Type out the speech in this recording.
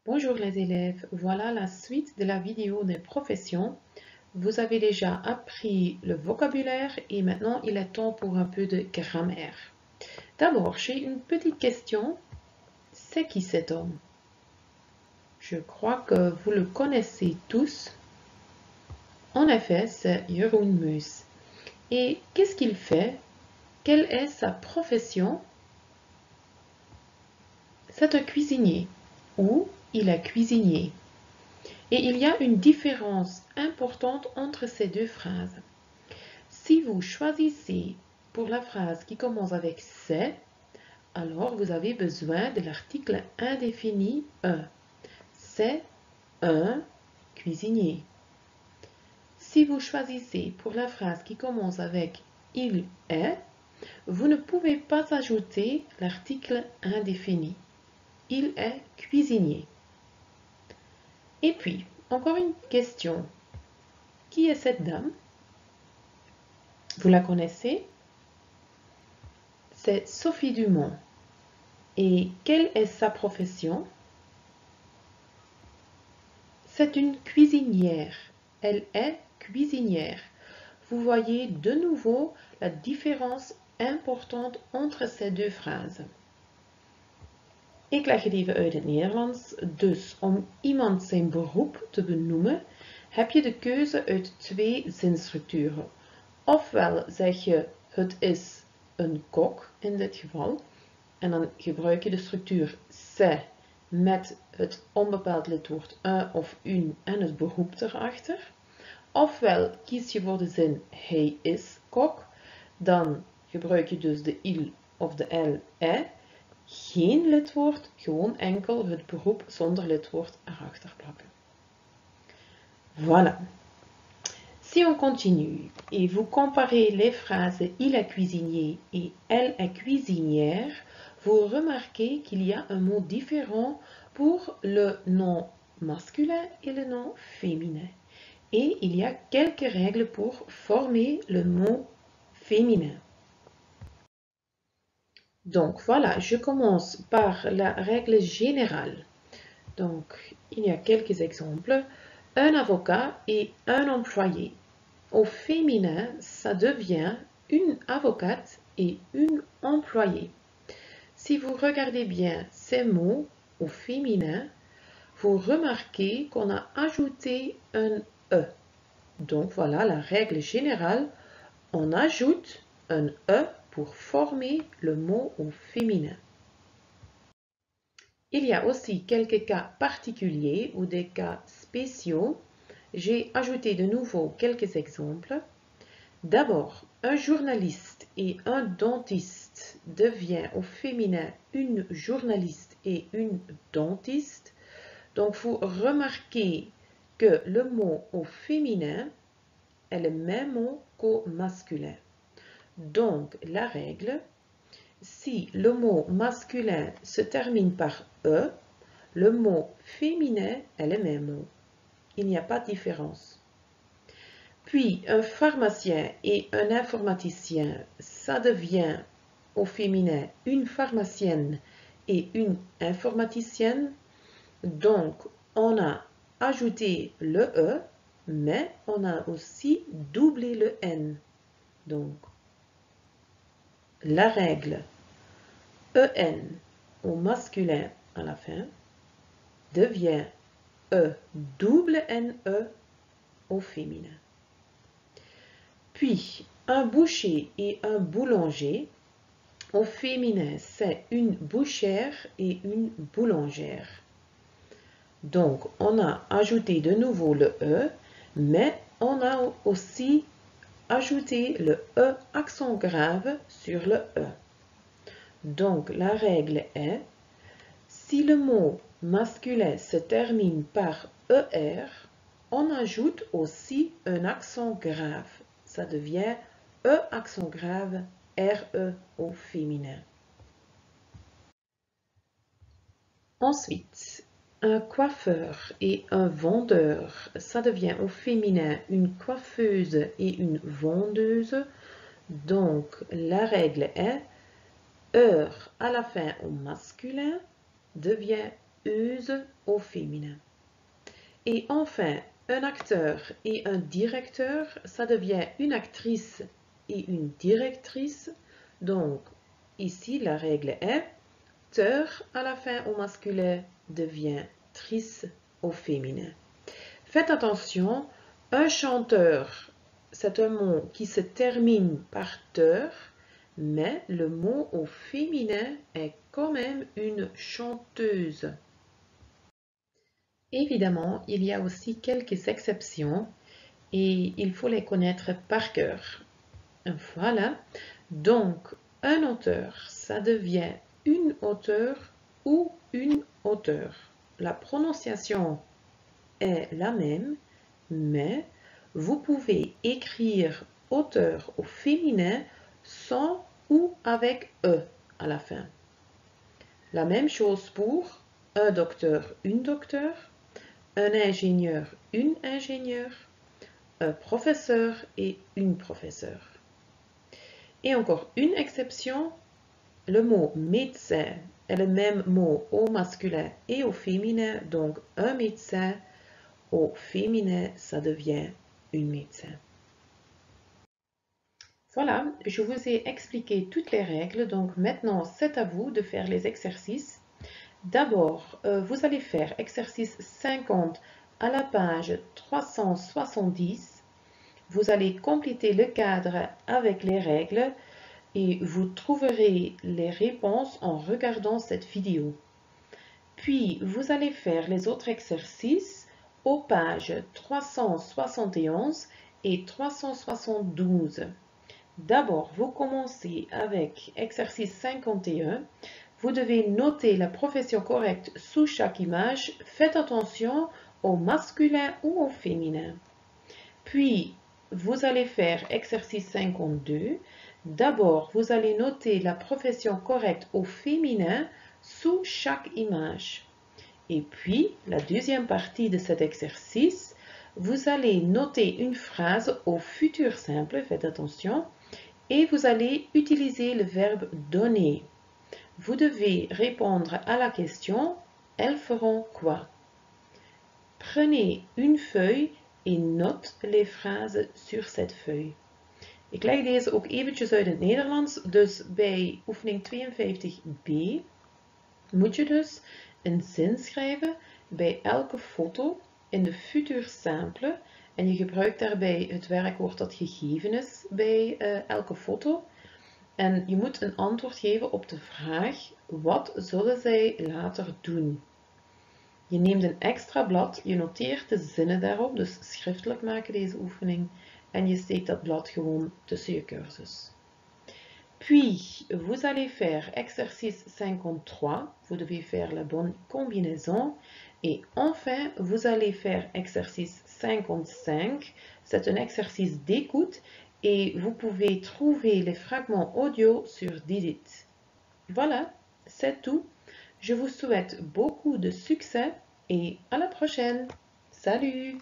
Bonjour les élèves, voilà la suite de la vidéo des professions. Vous avez déjà appris le vocabulaire et maintenant il est temps pour un peu de grammaire. D'abord, j'ai une petite question. C'est qui cet homme? Je crois que vous le connaissez tous. En effet, c'est Jeroen Meus. Et qu'est-ce qu'il fait? Quelle est sa profession? C'est un cuisinier ou il est cuisinier. Et il y a une différence importante entre ces deux phrases. Si vous choisissez pour la phrase qui commence avec c'est, alors vous avez besoin de l'article indéfini un. C'est un cuisinier. Si vous choisissez pour la phrase qui commence avec il est, vous ne pouvez pas ajouter l'article indéfini. Il est cuisinier. Et puis, encore une question. Qui est cette dame? Vous la connaissez? C'est Sophie Dumont. Et quelle est sa profession? C'est une cuisinière. Elle est cuisinière. Vous voyez de nouveau la différence importante entre ces deux phrases. Ik leg het even uit het Nederlands. Dus om iemand zijn beroep te benoemen, heb je de keuze uit twee zinstructuren. Ofwel zeg je het is een kok in dit geval. En dan gebruik je de structuur c'est met het onbepaald lidwoord un of une en het beroep erachter. Ofwel kies je voor de zin hij is kok. Dan gebruik je dus de il of de elle est. Geen lidwoord, gewoon enkel het beroep zonder lidwoord erachter plakken. Voilà. Si on continue et vous comparez les phrases il est cuisinier et elle est cuisinière, vous remarquez qu'il y a un mot différent pour le nom masculin et le nom féminin. Et il y a quelques règles pour former le mot féminin. Donc voilà, je commence par la règle générale. Donc, il y a quelques exemples. Un avocat et un employé. Au féminin, ça devient une avocate et une employée. Si vous regardez bien ces mots au féminin, vous remarquez qu'on a ajouté un E. Donc voilà la règle générale. On ajoute un E pour former le mot au féminin. Il y a aussi quelques cas particuliers ou des cas spéciaux. J'ai ajouté de nouveau quelques exemples. D'abord, un journaliste et un dentiste devient au féminin une journaliste et une dentiste. Donc, vous remarquez que le mot au féminin est le même mot qu'au masculin. Donc, la règle, si le mot masculin se termine par E, le mot féminin est le même mot. Il n'y a pas de différence. Puis, un pharmacien et un informaticien, ça devient au féminin une pharmacienne et une informaticienne. Donc, on a ajouté le E, mais on a aussi doublé le N. Donc, la règle EN au masculin à la fin devient E double NE au féminin. Puis, un boucher et un boulanger, au féminin, c'est une bouchère et une boulangère. Donc, on a ajouté de nouveau le E, mais on a aussi ajouté le E accent grave sur le E. Donc, la règle est, si le mot masculin se termine par ER, on ajoute aussi un accent grave. Ça devient E accent grave, RE au féminin. Ensuite, un coiffeur et un vendeur, ça devient au féminin une coiffeuse et une vendeuse. Donc, la règle est heure à la fin au masculin devient chanteuse au féminin. Et enfin, un acteur et un directeur, ça devient une actrice et une directrice. Donc, ici, la règle est teur à la fin au masculin devient trice au féminin. Faites attention, un chanteur, c'est un mot qui se termine par teur, mais le mot au féminin est quand même une chanteuse. Évidemment, il y a aussi quelques exceptions et il faut les connaître par cœur. Voilà, donc un auteur, ça devient une auteure ou une auteure. La prononciation est la même, mais vous pouvez écrire auteur au féminin sans ou avec E à la fin. La même chose pour un docteur, une docteure, un ingénieur, une ingénieure, un professeur et une professeure. Et encore une exception, le mot médecin est le même mot au masculin et au féminin, donc un médecin au féminin, ça devient une médecin. Voilà, je vous ai expliqué toutes les règles, donc maintenant c'est à vous de faire les exercices. D'abord, vous allez faire exercice 50 à la page 370. Vous allez compléter le cadre avec les règles et vous trouverez les réponses en regardant cette vidéo. Puis, vous allez faire les autres exercices aux pages 371 et 372. D'abord, vous commencez avec exercice 51. Vous devez noter la profession correcte sous chaque image. Faites attention au masculin ou au féminin. Puis, vous allez faire exercice 52. D'abord, vous allez noter la profession correcte au féminin sous chaque image. Et puis, la deuxième partie de cet exercice, vous allez noter une phrase au futur simple, faites attention, et vous allez utiliser le verbe donner. Vous devez répondre à la question « Elles feront quoi ?» Prenez une feuille en note les phrases sur cette feuille. Ik leg deze ook eventjes uit in het Nederlands, dus bij oefening 52b moet je dus een zin schrijven bij elke foto in de futur simple en je gebruikt daarbij het werkwoord dat gegeven is bij elke foto. En je moet een antwoord geven op de vraag, wat zullen zij later doen? Je neemt een extra blad, je noteert de zinnen daarop, dus schriftelijk maken deze oefening, en je steekt dat blad gewoon tussen je cursus. Puis, vous allez faire exercice 53, vous devez faire la bonne combinaison, et enfin, vous allez faire exercice 55, c'est un exercice d'écoute, et vous pouvez trouver les fragments audio sur Didit. Voilà, c'est tout. Je vous souhaite beaucoup de succès et à la prochaine. Salut!